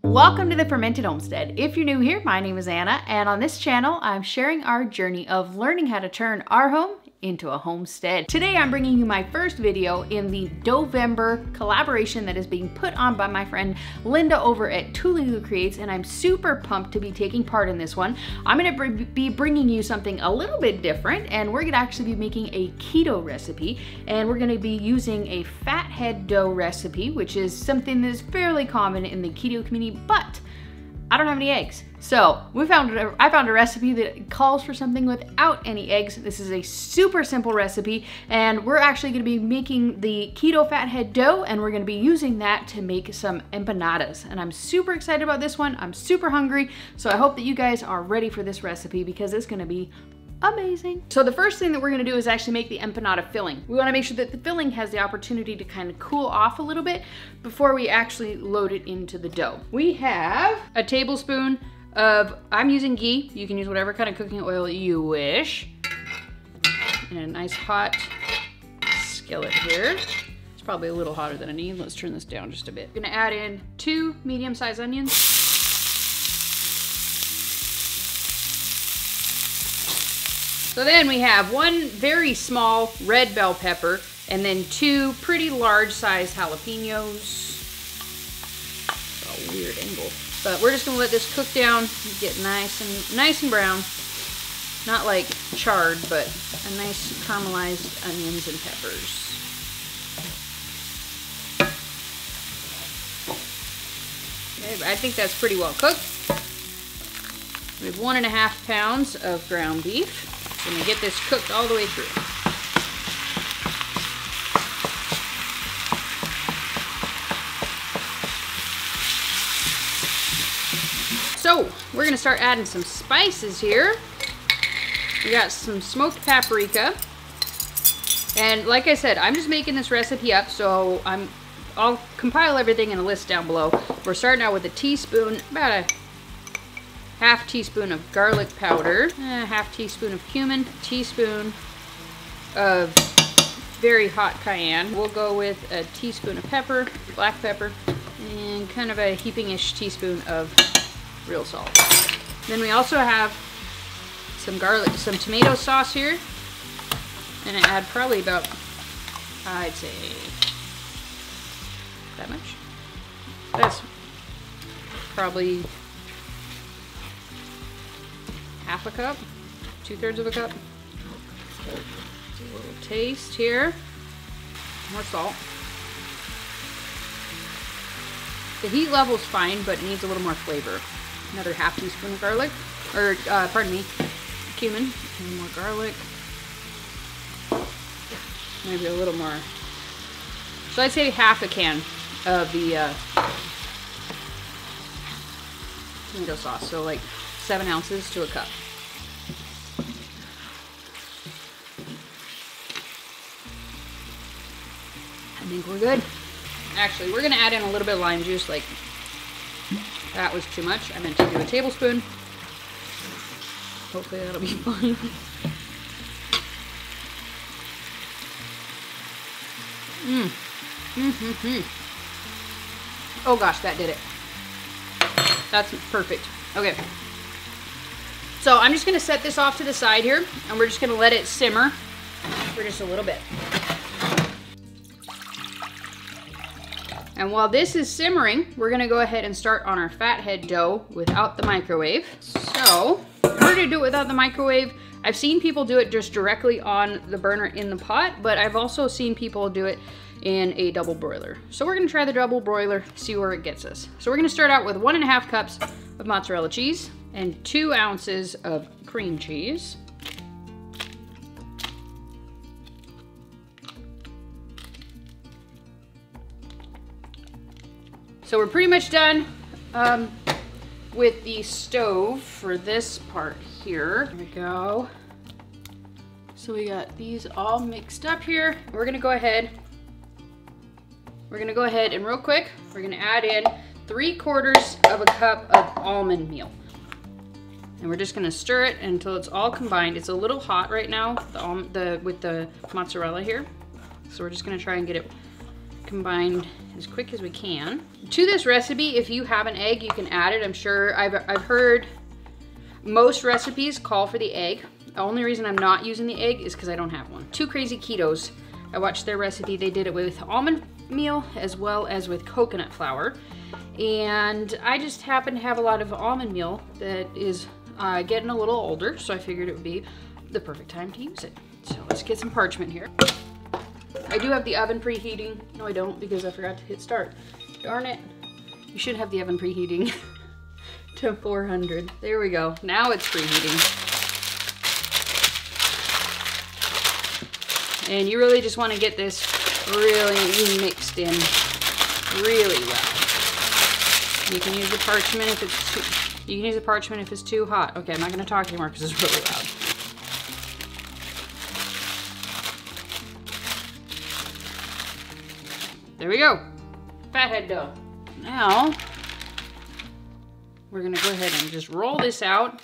Welcome to the Fermented Homestead. If you're new here, my name is Anna, and on this channel, I'm sharing our journey of learning how to turn our home into a homestead. Today, I'm bringing you my first video in the Doughvember collaboration that is being put on by my friend Linda over at Tululu Creates, and I'm super pumped to be taking part in this one. I'm gonna be bringing you something a little bit different, and we're gonna actually be making a keto recipe, and we're gonna be using a fathead dough recipe, which is something that is fairly common in the keto community, but I don't have any eggs. So I found a recipe that calls for something without any eggs. This is a super simple recipe, and we're actually gonna be making the keto fathead dough, and we're gonna be using that to make some empanadas. And I'm super excited about this one. I'm super hungry, so I hope that you guys are ready for this recipe because it's gonna be amazing. So the first thing that we're gonna do is actually make the empanada filling. We wanna make sure that the filling has the opportunity to kind of cool off a little bit before we actually load it into the dough. We have a tablespoon of, I'm using ghee. You can use whatever kind of cooking oil you wish. And a nice hot skillet here. It's probably a little hotter than I need. Let's turn this down just a bit. I'm gonna add in 2 medium-sized onions. So then we have 1 very small red bell pepper and then 2 pretty large sized jalapenos. It's a weird angle. But we're just gonna let this cook down and get nice and brown. Not like charred, but a nice caramelized onions and peppers. Okay, I think that's pretty well cooked. We have 1.5 pounds of ground beef. I'm gonna get this cooked all the way through. So we're gonna start adding some spices here. We got some smoked paprika. And like I said, I'm just making this recipe up, so I'll compile everything in a list down below. We're starting out with a teaspoon, about a half teaspoon of garlic powder, a half teaspoon of cumin, a teaspoon of very hot cayenne. We'll go with a teaspoon of pepper, black pepper, and kind of a heaping-ish teaspoon of real salt. Then we also have some tomato sauce here, and I add probably about, I'd say, that much. That's probably half a cup, 2/3 of a cup. Do a little taste here. More salt. The heat level's fine, but it needs a little more flavor. Another half teaspoon of garlic, or pardon me, cumin. And more garlic. Maybe a little more. So I'd say half a can of the tomato sauce. So like 7 ounces to a cup. I think we're good. Actually, we're gonna add in a little bit of lime juice. Like, that was too much. I meant to do a tablespoon. Hopefully that'll be fine. Oh gosh, that did it. That's perfect. Okay. So I'm just gonna set this off to the side here, and we're just gonna let it simmer for just a little bit. And while this is simmering, we're gonna go ahead and start on our fathead dough without the microwave. So, in order to do it without the microwave, I've seen people do it just directly on the burner in the pot, but I've also seen people do it in a double broiler. So we're gonna try the double broiler, see where it gets us. So we're gonna start out with 1.5 cups of mozzarella cheese and 2 ounces of cream cheese. So we're pretty much done with the stove for this part here. There we go. So we got these all mixed up here. We're gonna go ahead and real quick, we're gonna add in 3/4 of a cup of almond meal. And we're just gonna stir it until it's all combined. It's a little hot right now, with the mozzarella here. So we're just gonna try and get it combined as quick as we can. To this recipe, if you have an egg, you can add it. I'm sure I've heard most recipes call for the egg. The only reason I'm not using the egg is because I don't have one. Two Crazy Ketos, I watched their recipe. They did it with almond meal as well as with coconut flour. And I just happen to have a lot of almond meal that is getting a little older, so I figured it would be the perfect time to use it. So let's get some parchment here. I do have the oven preheating. No, I don't, because I forgot to hit start. Darn it. You should have the oven preheating to 400. There we go. Now it's preheating. And you really just want to get this really mixed in really well. You can use the parchment if it's too, you can use the parchment if it's too hot. Okay, I'm not going to talk anymore because it's really loud. There we go. Fathead dough. Now, we're gonna go ahead and just roll this out.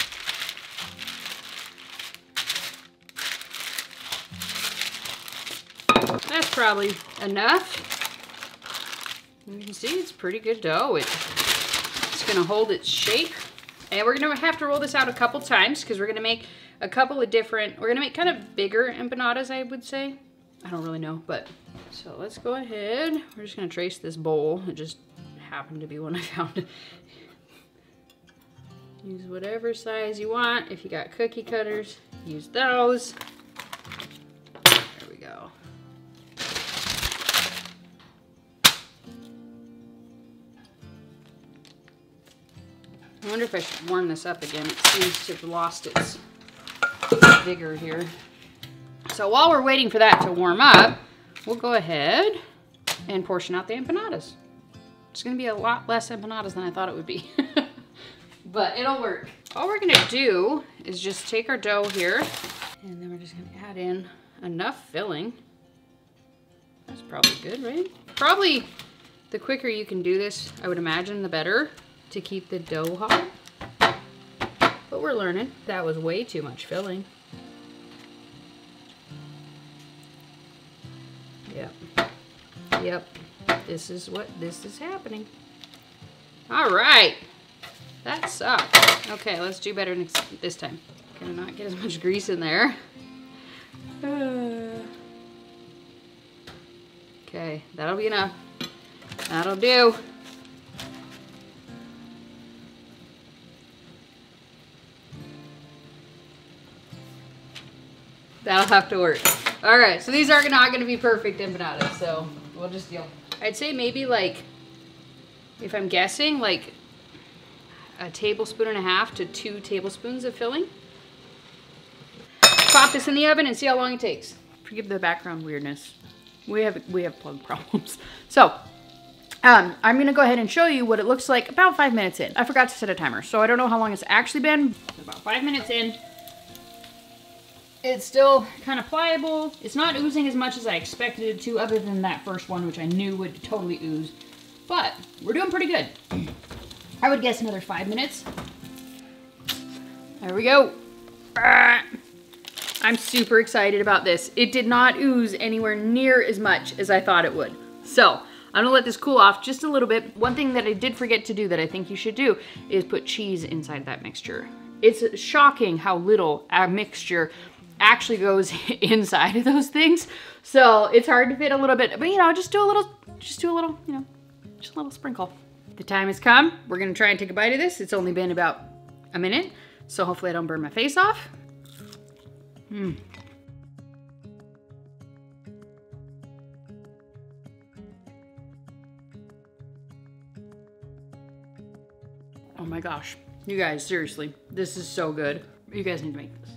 That's probably enough. You can see it's pretty good dough. It's gonna hold its shape. And we're gonna have to roll this out a couple times because we're gonna make a couple of different, we're gonna make kind of bigger empanadas, I would say. I don't really know, but so let's go ahead. We're just gonna trace this bowl. It just happened to be one I found. Use whatever size you want. If you got cookie cutters, use those. There we go. I wonder if I should warm this up again. It seems to have lost its vigor here. So while we're waiting for that to warm up, we'll go ahead and portion out the empanadas. It's gonna be a lot less empanadas than I thought it would be. But it'll work. All we're gonna do is just take our dough here, and then we're just gonna add in enough filling. That's probably good, right? Probably the quicker you can do this, I would imagine, the better to keep the dough hot. But we're learning. That was way too much filling. Yep, this is happening. All right, that sucked. Okay, let's do better this time. Gonna not get as much grease in there. Okay, that'll be enough. That'll do. That'll have to work. All right, so these are not gonna be perfect empanadas, so we'll just deal. I'd say maybe like, if I'm guessing, like a tablespoon and a half to 2 tablespoons of filling. Pop this in the oven and see how long it takes. Forgive the background weirdness. We have plug problems. So, I'm gonna go ahead and show you what it looks like about 5 minutes in. I forgot to set a timer, so I don't know how long it's actually been. About 5 minutes in. It's still kind of pliable. It's not oozing as much as I expected it to, other than that first one, which I knew would totally ooze. But we're doing pretty good. I would guess another 5 minutes. There we go. I'm super excited about this. It did not ooze anywhere near as much as I thought it would. So I'm gonna let this cool off just a little bit. One thing that I did forget to do that I think you should do is put cheese inside that mixture. It's shocking how little a mixture actually goes inside of those things. So it's hard to fit a little bit, but you know, just do a little, you know, just a little sprinkle. The time has come. We're gonna try and take a bite of this. It's only been about a minute, so hopefully I don't burn my face off. Oh my gosh. You guys, seriously, this is so good. You guys need to make this.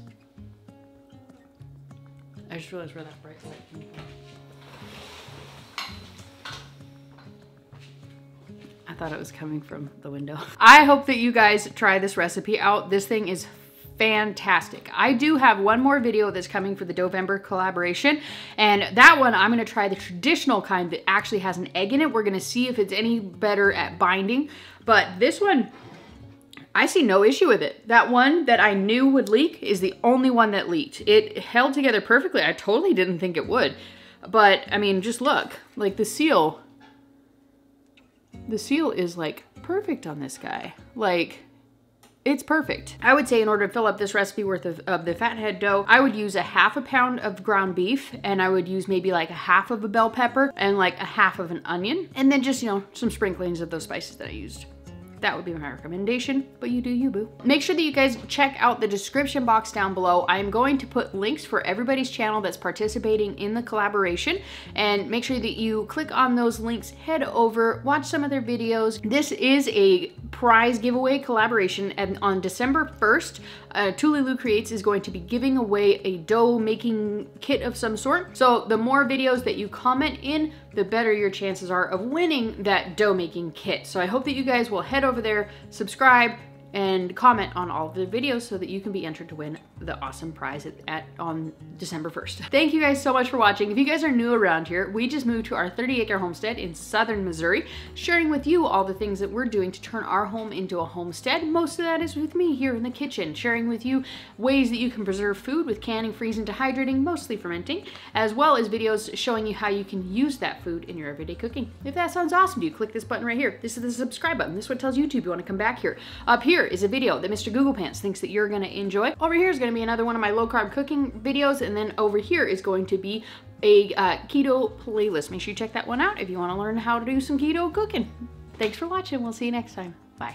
I just realized where that bright light came from. I thought it was coming from the window. I hope that you guys try this recipe out. This thing is fantastic. I do have one more video that's coming for the Doughvember collaboration, and that one I'm gonna try the traditional kind that actually has an egg in it. We're gonna see if it's any better at binding, but this one, I see no issue with it. That one that I knew would leak is the only one that leaked. It held together perfectly. I totally didn't think it would. But I mean, just look, like the seal The seal is like perfect on this guy. Like, it's perfect. I would say in order to fill up this recipe worth of the fathead dough, I would use a 1/2 pound of ground beef, and I would use maybe like a 1/2 of a bell pepper and like a 1/2 of an onion. And then just, you know, some sprinklings of those spices that I used. That would be my recommendation, but you do you, boo. Make sure that you guys check out the description box down below. I am going to put links for everybody's channel that's participating in the collaboration, and make sure that you click on those links, head over, watch some of their videos. This is a prize giveaway collaboration, and on December 1st, Tululu Creates is going to be giving away a dough making kit of some sort. So the more videos that you comment in, the better your chances are of winning that dough making kit. So I hope that you guys will head over there, subscribe, and comment on all of the videos so that you can be entered to win the awesome prize on December 1st. Thank you guys so much for watching. If you guys are new around here, we just moved to our 30-acre homestead in southern Missouri, sharing with you all the things that we're doing to turn our home into a homestead. Most of that is with me here in the kitchen, sharing with you ways that you can preserve food with canning, freezing, dehydrating, mostly fermenting, as well as videos showing you how you can use that food in your everyday cooking. If that sounds awesome to you, click this button right here. This is the subscribe button. This is what tells YouTube you want to come back here. Up here is a video that Mr. Google Pants thinks that you're going to enjoy. Over here is going to be another one of my low carb cooking videos, and then over here is going to be a keto playlist. Make sure you check that one out if you want to learn how to do some keto cooking. Thanks for watching. We'll see you next time. Bye.